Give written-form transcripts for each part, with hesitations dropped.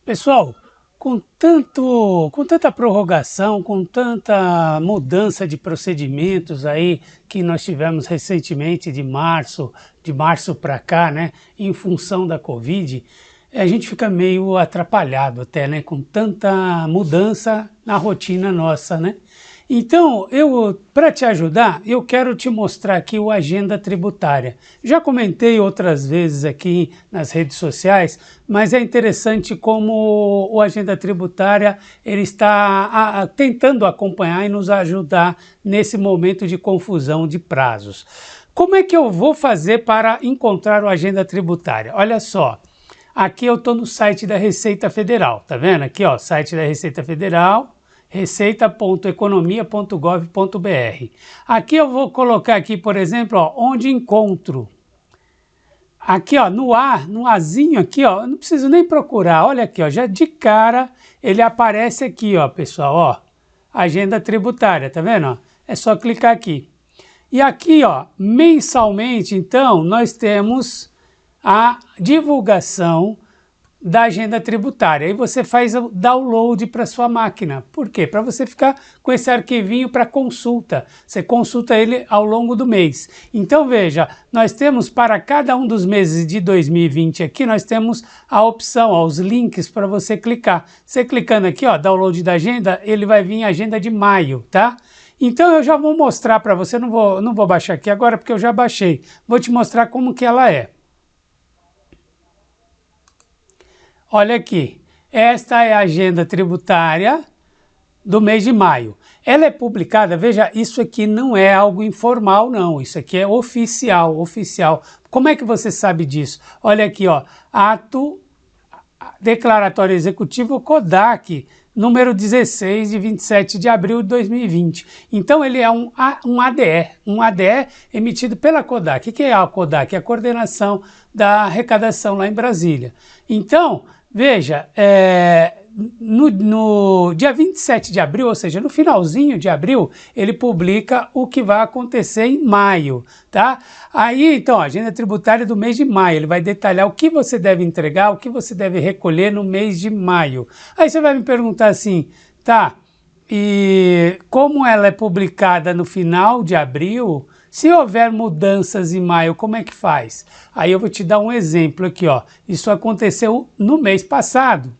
Pessoal, com tanta prorrogação, com tanta mudança de procedimentos aí que nós tivemos recentemente de março para cá, né, em função da Covid, a gente fica meio atrapalhado até, né, com tanta mudança na rotina nossa, né? Então, para te ajudar, eu quero te mostrar aqui o Agenda Tributária. Já comentei outras vezes aqui nas redes sociais, mas é interessante como o Agenda Tributária ele está tentando acompanhar e nos ajudar nesse momento de confusão de prazos. Como é que eu vou fazer para encontrar o Agenda Tributária? Olha só, aqui eu estou no site da Receita Federal, tá vendo? Aqui, ó, site da Receita Federal, receita.economia.gov.br. Aqui eu vou colocar aqui, por exemplo, ó, onde encontro. Aqui, ó, no Azinho aqui, ó, eu não preciso nem procurar. Olha aqui, ó, já de cara ele aparece aqui, ó, pessoal, ó, Agenda Tributária, tá vendo? Ó? É só clicar aqui. E aqui, ó, mensalmente, então, nós temos a divulgação da agenda tributária. Aí você faz o download para sua máquina. Por quê? Para você ficar com esse arquivinho para consulta. Você consulta ele ao longo do mês. Então veja, nós temos para cada um dos meses de 2020 aqui, nós temos a opção, ó, os links para você clicar. Você clicando aqui, ó, download da agenda, ele vai vir a agenda de maio, tá? Então eu já vou mostrar para você, não vou baixar aqui agora porque eu já baixei. Vou te mostrar como que ela é. Olha aqui, esta é a agenda tributária do mês de maio. Ela é publicada, veja, isso aqui não é algo informal não, isso aqui é oficial, oficial. Como é que você sabe disso? Olha aqui, ó, ato declaratório executivo CODAC, número 16 de 27 de abril de 2020. Então ele é um ADE emitido pela CODAC. O que é a CODAC? É a Coordenação da Arrecadação lá em Brasília. Então, veja, no dia 27 de abril, ou seja, no finalzinho de abril, ele publica o que vai acontecer em maio, tá? Aí, então, a agenda tributária do mês de maio, ele vai detalhar o que você deve entregar, o que você deve recolher no mês de maio. Aí você vai me perguntar assim, tá, e como ela é publicada no final de abril, se houver mudanças em maio, como é que faz? Aí eu vou te dar um exemplo aqui, ó. Isso aconteceu no mês passado.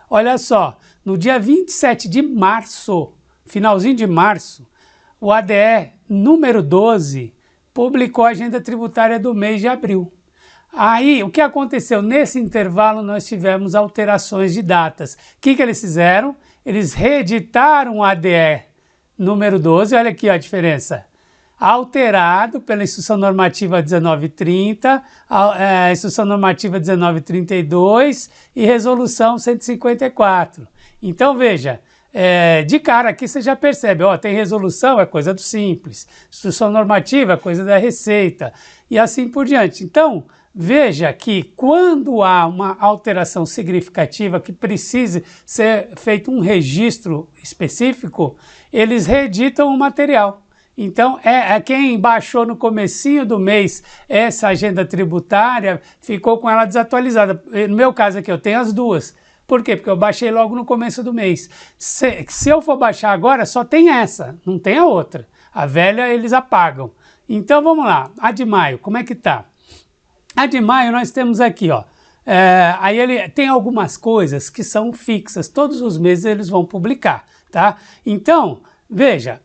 Olha só, no dia 27 de março, finalzinho de março, o ADE número 12 publicou a agenda tributária do mês de abril. Aí, o que aconteceu? Nesse intervalo, nós tivemos alterações de datas. O que eles fizeram? Eles reeditaram o ADE número 12, olha aqui ó, a diferença. Alterado pela Instrução Normativa 1930, Instrução Normativa 1932 e Resolução 154. Então, veja, de cara aqui você já percebe, ó, tem resolução, é coisa do Simples, Instrução Normativa é coisa da Receita, e assim por diante. Então, veja que quando há uma alteração significativa que precise ser feito um registro específico, eles reeditam o material. Então, quem baixou no comecinho do mês essa agenda tributária ficou com ela desatualizada. No meu caso aqui, eu tenho as duas. Por quê? Porque eu baixei logo no começo do mês. Se eu for baixar agora, só tem essa, não tem a outra. A velha eles apagam. Então, vamos lá. A de maio, como é que tá? A de maio nós temos aqui, ó. Aí ele tem algumas coisas que são fixas. Todos os meses eles vão publicar, tá? Então, veja.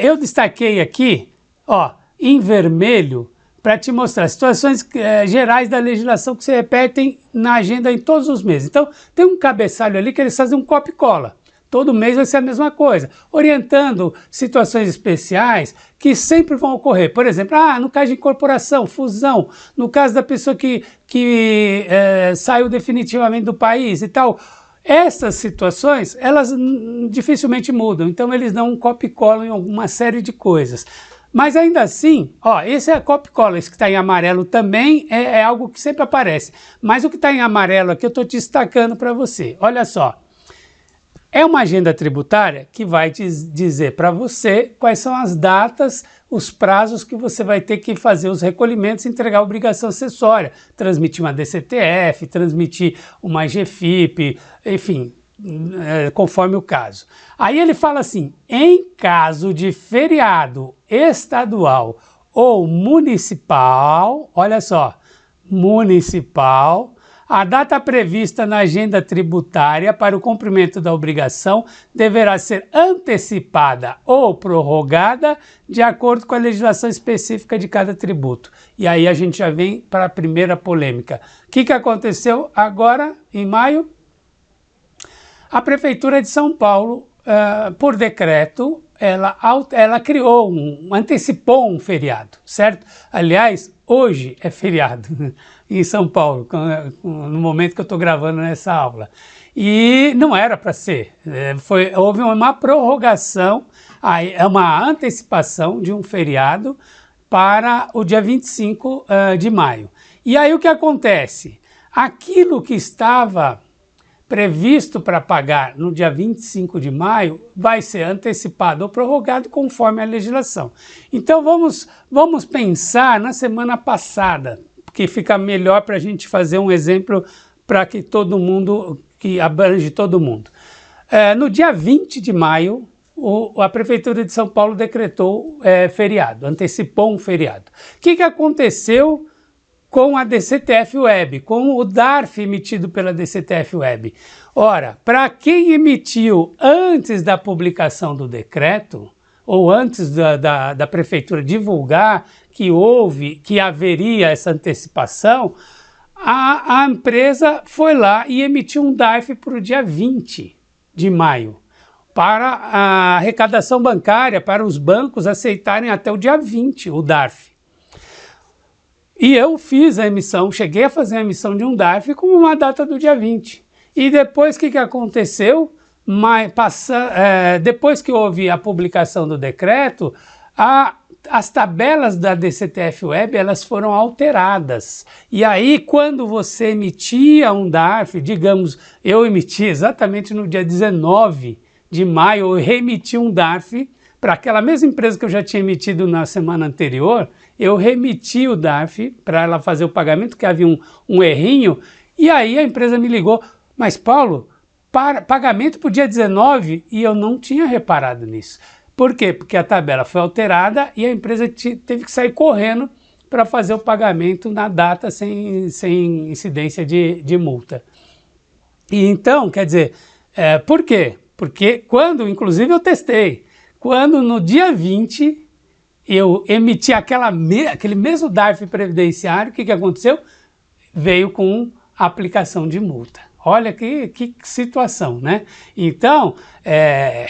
Eu destaquei aqui, ó, em vermelho, para te mostrar situações gerais da legislação que se repetem na agenda em todos os meses. Então, tem um cabeçalho ali que eles fazem um copia e cola. Todo mês vai ser a mesma coisa, orientando situações especiais que sempre vão ocorrer. Por exemplo, no caso de incorporação, fusão, no caso da pessoa que saiu definitivamente do país e tal. Essas situações, elas dificilmente mudam, então eles dão um copia e cola em alguma série de coisas. Mas ainda assim, ó, esse é a copia e cola, esse que está em amarelo também é algo que sempre aparece. Mas o que está em amarelo aqui eu estou te destacando para você, olha só. É uma agenda tributária que vai te dizer para você quais são as datas, os prazos que você vai ter que fazer os recolhimentos, entregar a obrigação acessória, transmitir uma DCTF, transmitir uma GFIP, enfim, conforme o caso. Aí ele fala assim, em caso de feriado estadual ou municipal, olha só, municipal, a data prevista na agenda tributária para o cumprimento da obrigação deverá ser antecipada ou prorrogada de acordo com a legislação específica de cada tributo. E aí a gente já vem para a primeira polêmica. O que aconteceu agora, em maio? A Prefeitura de São Paulo, por decreto, ela criou, antecipou um feriado, certo? Aliás, hoje é feriado em São Paulo, no momento que eu estou gravando nessa aula. E não era para ser, houve uma prorrogação, uma antecipação de um feriado para o dia 25 de maio. E aí o que acontece? Aquilo que estava previsto para pagar no dia 25 de maio vai ser antecipado ou prorrogado conforme a legislação. Então vamos pensar na semana passada, que fica melhor para a gente fazer um exemplo para que todo mundo, que abrange todo mundo. No dia 20 de maio, a Prefeitura de São Paulo decretou feriado, antecipou um feriado. O que aconteceu com a DCTF Web, com o DARF emitido pela DCTF Web? Ora, para quem emitiu antes da publicação do decreto, ou antes da Prefeitura divulgar que haveria essa antecipação, a empresa foi lá e emitiu um DARF para o dia 20 de maio, para a arrecadação bancária, para os bancos aceitarem até o dia 20 o DARF. E eu fiz a emissão, cheguei a fazer a emissão de um DARF com uma data do dia 20. E depois o que aconteceu? Depois que houve a publicação do decreto, as tabelas da DCTF Web elas foram alteradas. E aí, quando você emitia um DARF, digamos, eu emiti exatamente no dia 19 de maio, eu reemiti um DARF para aquela mesma empresa que eu já tinha emitido na semana anterior, eu remeti o DARF para ela fazer o pagamento, que havia um errinho, e aí a empresa me ligou, mas Paulo, pagamento para o dia 19, e eu não tinha reparado nisso. Por quê? Porque a tabela foi alterada e a empresa teve que sair correndo para fazer o pagamento na data sem incidência de multa. E então, quer dizer, por quê? Porque inclusive eu testei, quando no dia 20 eu emiti aquele mesmo DARF previdenciário, o que aconteceu? Veio com aplicação de multa. Olha que situação, né? Então, é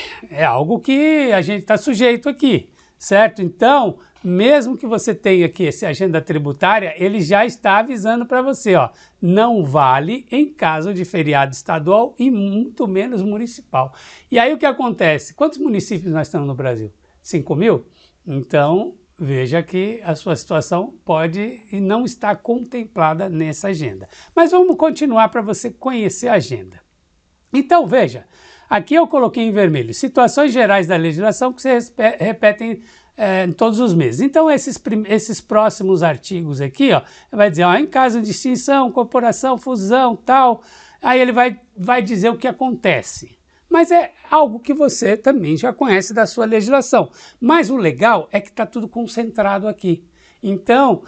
algo que a gente está sujeito aqui, certo? Então, mesmo que você tenha aqui essa agenda tributária, ele já está avisando para você, ó, não vale em caso de feriado estadual e muito menos municipal. E aí o que acontece? Quantos municípios nós temos no Brasil? 5 mil? Então, veja que a sua situação pode e não está contemplada nessa agenda. Mas vamos continuar para você conhecer a agenda. Então, veja, aqui eu coloquei em vermelho situações gerais da legislação que se repetem em todos os meses. Então, esses próximos artigos aqui, ó, vai dizer, ó, em caso de extinção, corporação, fusão, tal, aí ele vai dizer o que acontece. Mas é algo que você também já conhece da sua legislação. Mas o legal é que está tudo concentrado aqui. Então,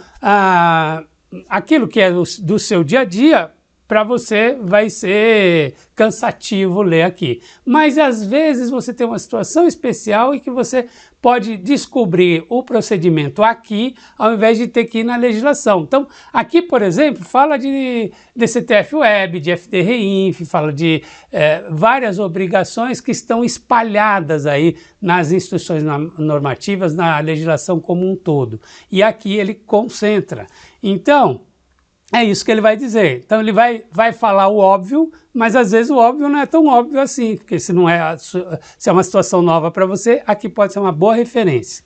aquilo que é do seu dia a dia, para você vai ser cansativo ler aqui. Mas às vezes você tem uma situação especial e que você pode descobrir o procedimento aqui, ao invés de ter que ir na legislação. Então, aqui, por exemplo, fala de DCTF Web, de FDRINF, fala de várias obrigações que estão espalhadas aí nas instruções normativas, na legislação como um todo. E aqui ele concentra. Então, é isso que ele vai dizer. Então ele vai falar o óbvio, mas às vezes o óbvio não é tão óbvio assim, porque se é uma situação nova para você, aqui pode ser uma boa referência.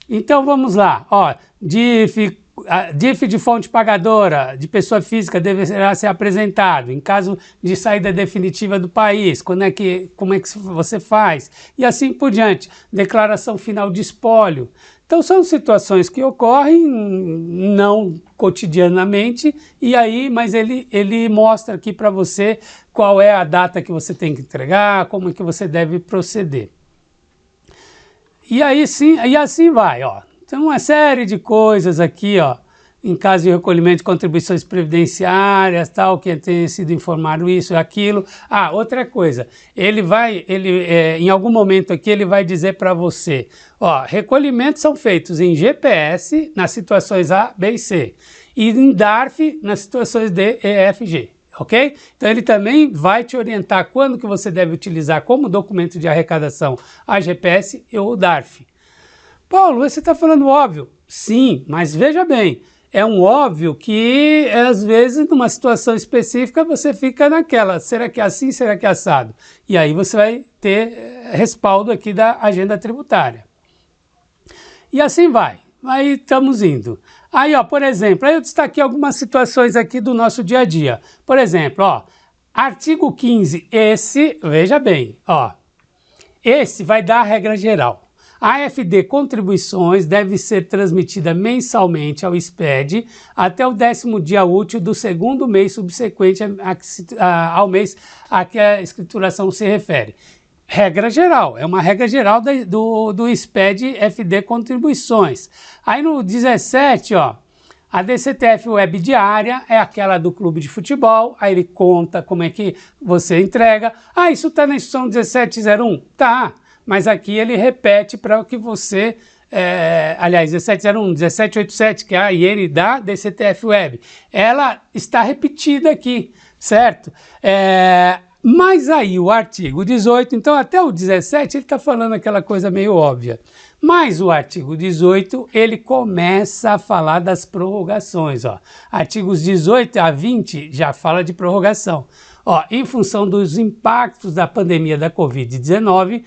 Então vamos lá, ó, DIF, A DIF de fonte pagadora de pessoa física deverá ser apresentado em caso de saída definitiva do país, como é que você faz, e assim por diante. Declaração final de espólio. Então são situações que ocorrem não cotidianamente, e aí, mas ele mostra aqui para você qual é a data que você tem que entregar, como é que você deve proceder. E aí sim, e assim vai, ó. Tem uma série de coisas aqui, ó, em caso de recolhimento de contribuições previdenciárias, tal, que tenha sido informado isso e aquilo. Ah, outra coisa, em algum momento aqui ele vai dizer para você, ó, recolhimentos são feitos em GPS nas situações A, B e C, e em DARF nas situações D, E, F, G. Ok? Então ele também vai te orientar quando que você deve utilizar como documento de arrecadação a GPS ou o DARF. Paulo, você está falando óbvio? Sim, mas veja bem, é um óbvio que às vezes numa situação específica você fica naquela, será que é assim, será que é assado? E aí você vai ter respaldo aqui da agenda tributária. E assim vai, aí estamos indo. Aí, ó, por exemplo, aí eu destaquei algumas situações aqui do nosso dia a dia. Por exemplo, ó, artigo 15, esse, veja bem, ó, esse vai dar a regra geral. A AFD Contribuições deve ser transmitida mensalmente ao SPED até o 10º dia útil do segundo mês subsequente ao mês a que a escrituração se refere. Regra geral, é uma regra geral do SPED FD Contribuições. Aí no 17, ó, a DCTF Web Diária é aquela do clube de futebol, aí ele conta como é que você entrega. Ah, isso está na instrução 1701? Tá. Mas aqui ele repete para que você, aliás, 1701, 1787, que é a IN da DCTF Web, ela está repetida aqui, certo? Mas aí o artigo 18, então até o 17 ele está falando aquela coisa meio óbvia. Mas o artigo 18, ele começa a falar das prorrogações, ó. Artigos 18 a 20 já fala de prorrogação. Ó, em função dos impactos da pandemia da Covid-19,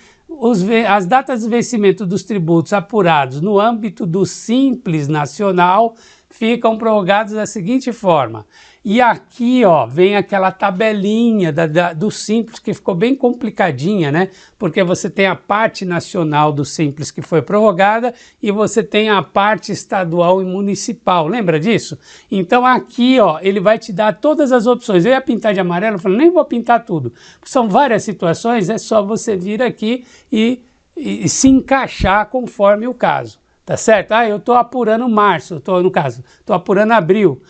as datas de vencimento dos tributos apurados no âmbito do Simples Nacional ficam prorrogados da seguinte forma. E aqui, ó, vem aquela tabelinha do Simples, que ficou bem complicadinha, né? Porque você tem a parte nacional do Simples que foi prorrogada e você tem a parte estadual e municipal. Lembra disso? Então aqui, ó, ele vai te dar todas as opções. Eu ia pintar de amarelo, eu falei, nem vou pintar tudo. São várias situações, é só você vir aqui e se encaixar conforme o caso. Tá certo? Ah, eu estou apurando março, no caso, estou apurando abril.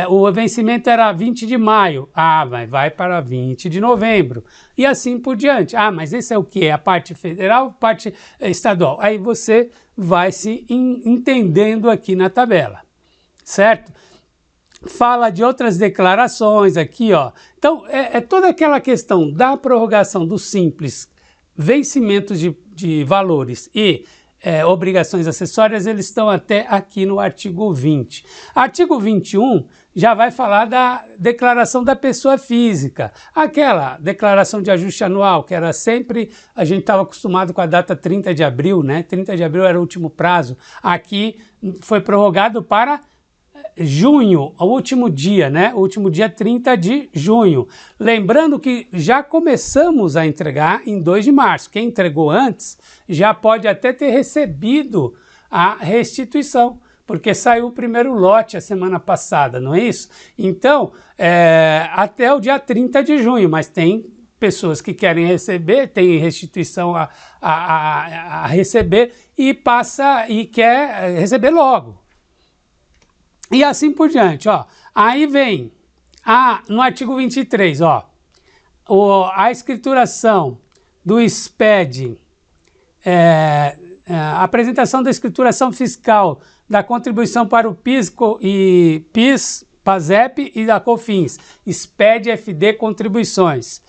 O vencimento era 20 de maio. Ah, vai para 20 de novembro. E assim por diante. Ah, mas esse é o quê? A parte federal, parte estadual. Aí você vai se entendendo aqui na tabela. Certo? Fala de outras declarações aqui, ó. Então, toda aquela questão da prorrogação do Simples, vencimentos de valores e obrigações acessórias, eles estão até aqui no artigo 20. Artigo 21 já vai falar da declaração da pessoa física, aquela declaração de ajuste anual, que era sempre, a gente estava acostumado com a data 30 de abril, né? 30 de abril era o último prazo, aqui foi prorrogado para junho, o último dia, né? O último dia 30 de junho. Lembrando que já começamos a entregar em 2 de março. Quem entregou antes já pode até ter recebido a restituição, porque saiu o primeiro lote a semana passada, não é isso? Então, até o dia 30 de junho, mas tem pessoas que querem receber, tem restituição a receber e quer receber logo. E assim por diante, ó. Aí vem, no artigo 23, ó, a escrituração do SPED, a apresentação da escrituração fiscal da contribuição para o PIS, PASEP e da COFINS, SPED FD Contribuições.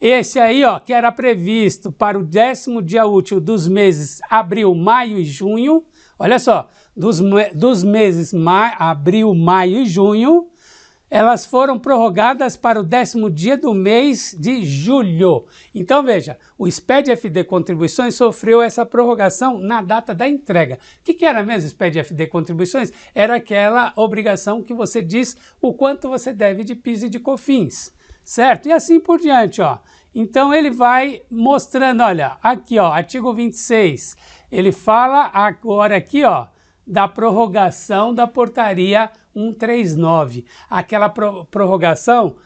Esse aí, ó, que era previsto para o 10º dia útil dos meses abril, maio e junho, olha só, dos meses abril, maio e junho, elas foram prorrogadas para o 10º dia do mês de julho. Então veja, o SPED FD Contribuições sofreu essa prorrogação na data da entrega. O que era mesmo SPED FD Contribuições? Era aquela obrigação que você diz o quanto você deve de PIS e de COFINS, certo? E assim por diante, ó. Então ele vai mostrando, olha, aqui ó, artigo 26, ele fala agora aqui ó, da prorrogação da portaria 139, aquela prorrogação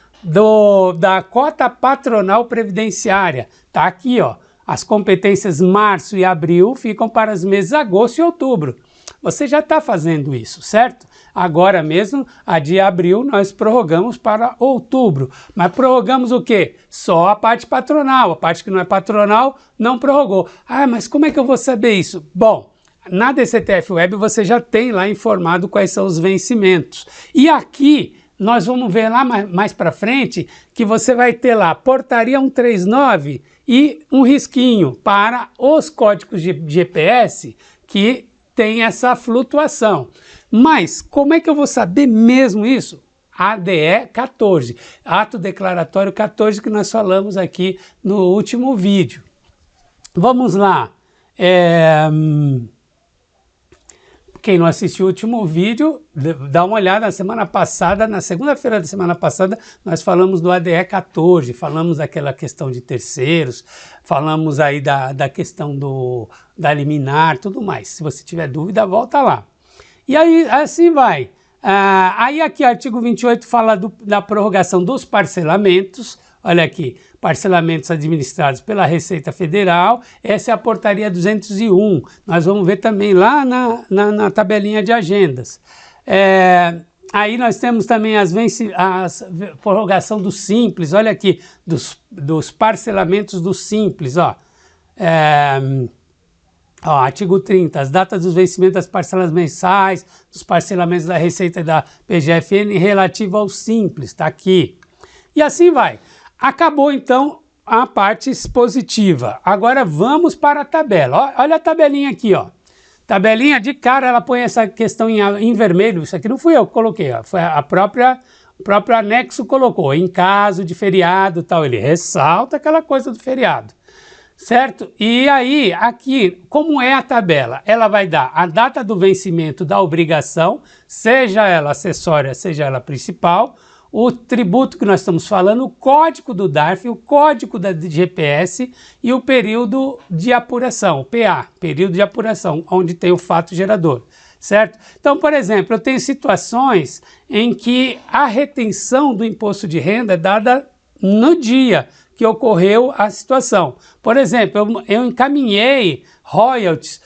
da cota patronal previdenciária, tá aqui ó, as competências março e abril ficam para os meses agosto e outubro. Você já está fazendo isso, certo? Agora mesmo, a de abril, nós prorrogamos para outubro. Mas prorrogamos o quê? Só a parte patronal. A parte que não é patronal, não prorrogou. Ah, mas como é que eu vou saber isso? Bom, na DCTF Web você já tem lá informado quais são os vencimentos. E aqui, nós vamos ver lá mais para frente, que você vai ter lá portaria 139 e um risquinho para os códigos de GPS que tem essa flutuação. Mas como é que eu vou saber mesmo isso? ADE 14, Ato Declaratório 14, que nós falamos aqui no último vídeo. Vamos lá. Quem não assistiu o último vídeo, dá uma olhada. Na semana passada, na segunda-feira da semana passada, nós falamos do ADE 14, falamos daquela questão de terceiros, falamos aí da questão da liminar, tudo mais. Se você tiver dúvida, volta lá. E aí, assim vai. Aí aqui, artigo 28 fala da prorrogação dos parcelamentos. Olha aqui, parcelamentos administrados pela Receita Federal, essa é a portaria 201, nós vamos ver também lá na tabelinha de agendas. Aí nós temos também a prorrogação do Simples, olha aqui, dos parcelamentos do Simples, ó. Artigo 30, as datas dos vencimentos das parcelas mensais, dos parcelamentos da Receita da PGFN relativo ao Simples, está aqui. E assim vai. Acabou, então, a parte expositiva. Agora vamos para a tabela. Olha a tabelinha aqui, ó. Tabelinha de cara, ela põe essa questão em vermelho. Isso aqui não fui eu que coloquei, ó. Foi o próprio anexo colocou. Em caso de feriado, tal, ele ressalta aquela coisa do feriado. Certo? E aí, aqui, como é a tabela? Ela vai dar a data do vencimento da obrigação, seja ela acessória, seja ela principal, o tributo que nós estamos falando, o código do DARF, o código da GPS e o período de apuração, o PA, período de apuração, onde tem o fato gerador, certo? Então, por exemplo, eu tenho situações em que a retenção do imposto de renda é dada no dia que ocorreu a situação. Por exemplo, eu encaminhei royalties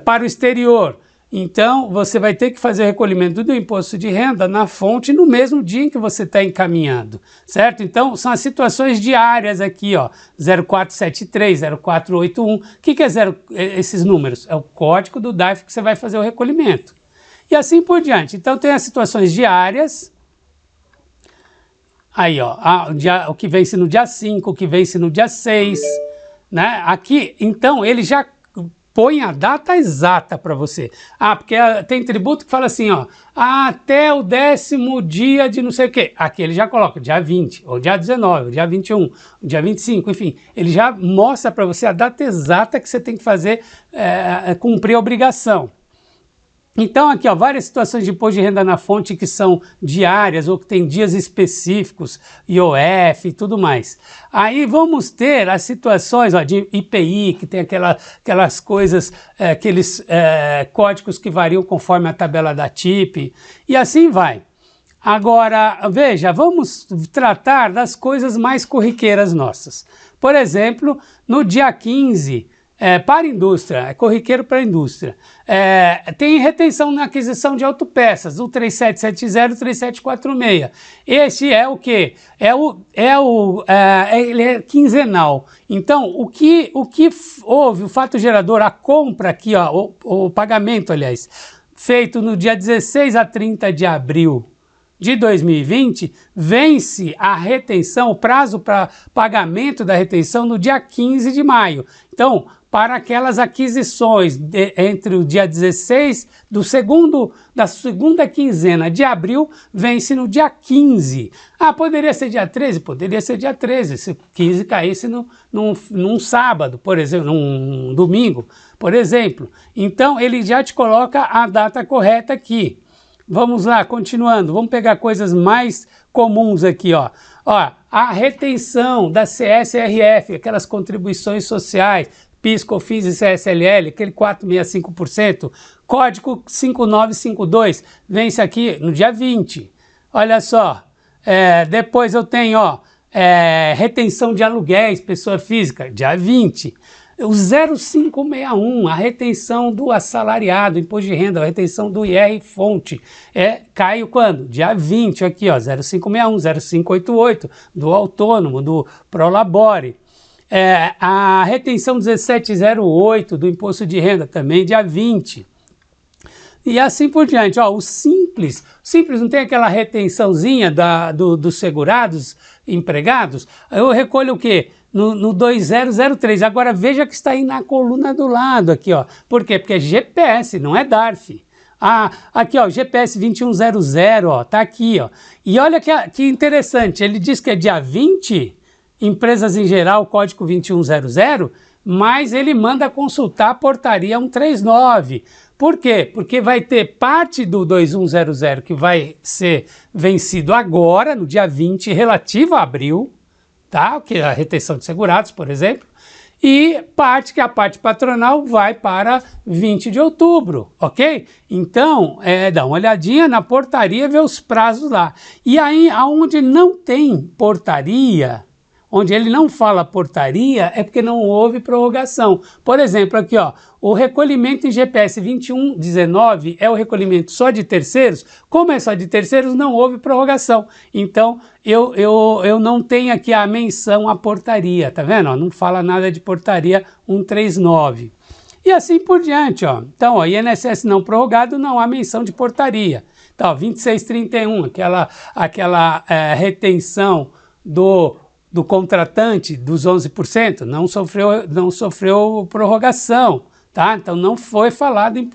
para o exterior. Então, você vai ter que fazer o recolhimento do imposto de renda na fonte no mesmo dia em que você está encaminhando, certo? Então, são as situações diárias aqui, ó, 0473, 0481. O que é esses números? É o código do DARF que você vai fazer o recolhimento. E assim por diante. Então, tem as situações diárias. Aí, ó, o que vence no dia 5, o que vence no dia 6, né? Aqui, então, ele já põe a data exata para você. Porque tem tributo que fala assim, ó, até o 10º dia de não sei o quê. Aqui ele já coloca dia 20, ou dia 19, ou dia 21, ou dia 25, enfim. Ele já mostra para você a data exata que você tem que fazer, cumprir a obrigação. Então aqui, ó, várias situações de imposto de renda na fonte que são diárias ou que tem dias específicos, IOF e tudo mais. Aí vamos ter as situações, ó, de IPI, que tem aquelas coisas, aqueles códigos que variam conforme a tabela da TIP, e assim vai. Agora, veja, vamos tratar das coisas mais corriqueiras nossas. Por exemplo, no dia 15, para a indústria, é corriqueiro para a indústria. Tem retenção na aquisição de autopeças, o 3770 e o 3746. Esse é o quê? Ele é quinzenal. Então, o que houve, o fato gerador, a compra aqui, ó, o pagamento, aliás, feito no dia 16 a 30 de abril de 2020, vence a retenção, o prazo para pagamento da retenção no dia 15 de maio. Então, para aquelas aquisições entre o dia 16 da segunda quinzena de abril, vence no dia 15. Ah, poderia ser dia 13? Poderia ser dia 13, se 15 caísse num sábado, por exemplo, num domingo, por exemplo. Então, ele já te coloca a data correta aqui. Vamos lá, continuando, vamos pegar coisas mais comuns aqui, ó. Ó, a retenção da CSRF, aquelas contribuições sociais, PIS, COFINS e CSLL, aquele 4,65%, código 5952, vence aqui no dia 20. Olha só, depois eu tenho, ó, retenção de aluguéis, pessoa física, dia 20. O 0561, a retenção do assalariado, imposto de renda, a retenção do IR fonte, cai quando? Dia 20, aqui, ó, 0561, 0588, do autônomo, do Prolabore. A retenção 1708 do imposto de renda, também dia 20. E assim por diante, ó, o Simples não tem aquela retençãozinha dos segurados, empregados? Eu recolho o quê? No 2003, agora veja que está aí na coluna do lado aqui, ó. Por quê? Porque é GPS, não é DARF. Ah, aqui, ó, GPS 2100, ó, tá aqui, ó. E olha que interessante, ele diz que é dia 20, empresas em geral, código 2100, mas ele manda consultar a portaria 139. Por quê? Porque vai ter parte do 2100 que vai ser vencido agora, no dia 20, relativo a abril, tá? Que é a retenção de segurados, por exemplo, e que a parte patronal vai para 20 de outubro, ok? Então, dá uma olhadinha na portaria, vê os prazos lá. E aí, aonde não tem portaria, onde ele não fala portaria, é porque não houve prorrogação. Por exemplo, aqui, ó, o recolhimento em GPS 2119 é o recolhimento só de terceiros. Como é só de terceiros, não houve prorrogação. Então, eu não tenho aqui a menção à portaria, tá vendo? Ó, não fala nada de portaria 139. E assim por diante, ó. Então, ó, INSS não prorrogado, não há menção de portaria. Então, ó, 2631, aquela retenção do contratante dos 11%, não sofreu prorrogação, tá? Então não foi falado em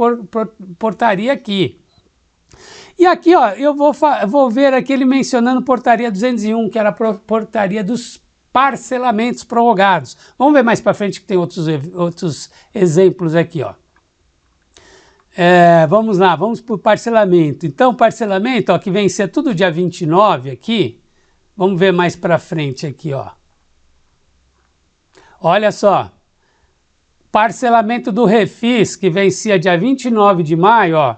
portaria aqui. E aqui, ó, eu vou ver aqui ele mencionando portaria 201, que era a portaria dos parcelamentos prorrogados. Vamos ver mais para frente que tem outros exemplos aqui, ó. Vamos lá, vamos para o parcelamento. Então, parcelamento, ó, que vencia tudo dia 29 aqui. Vamos ver mais para frente aqui, ó. Olha só. Parcelamento do Refis, que vencia dia 29 de maio, ó.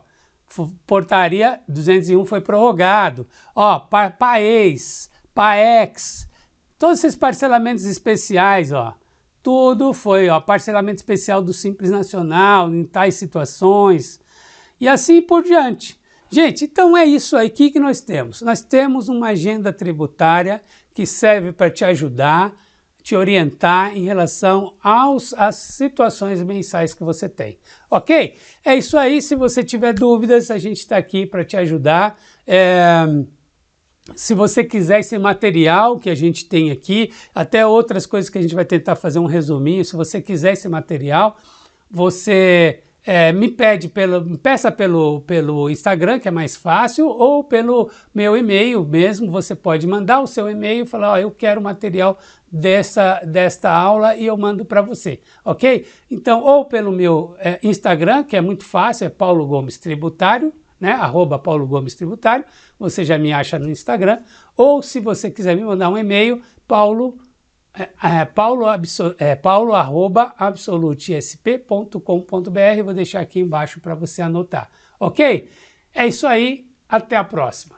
Portaria 201 foi prorrogado. Ó, PAEX, PAEX, todos esses parcelamentos especiais, ó. Tudo foi, ó, parcelamento especial do Simples Nacional, em tais situações. E assim por diante. Gente, então é isso aí que nós temos. Nós temos uma agenda tributária que serve para te ajudar, te orientar em relação às situações mensais que você tem. Ok? É isso aí. Se você tiver dúvidas, a gente está aqui para te ajudar. Se você quiser esse material que a gente tem aqui, até outras coisas que a gente vai tentar fazer um resuminho, se você quiser esse material, você... peça pelo Instagram, que é mais fácil, ou pelo meu e-mail mesmo. Você pode mandar o seu e-mail e falar, ó, eu quero material desta aula e eu mando para você, ok? Então, ou pelo meu Instagram, que é muito fácil, é Paulo Gomes Tributário, né? @Paulo Gomes Tributário, você já me acha no Instagram, ou se você quiser me mandar um e-mail, paulo@absolutesp.com.br, vou deixar aqui embaixo para você anotar, ok? É isso aí, até a próxima.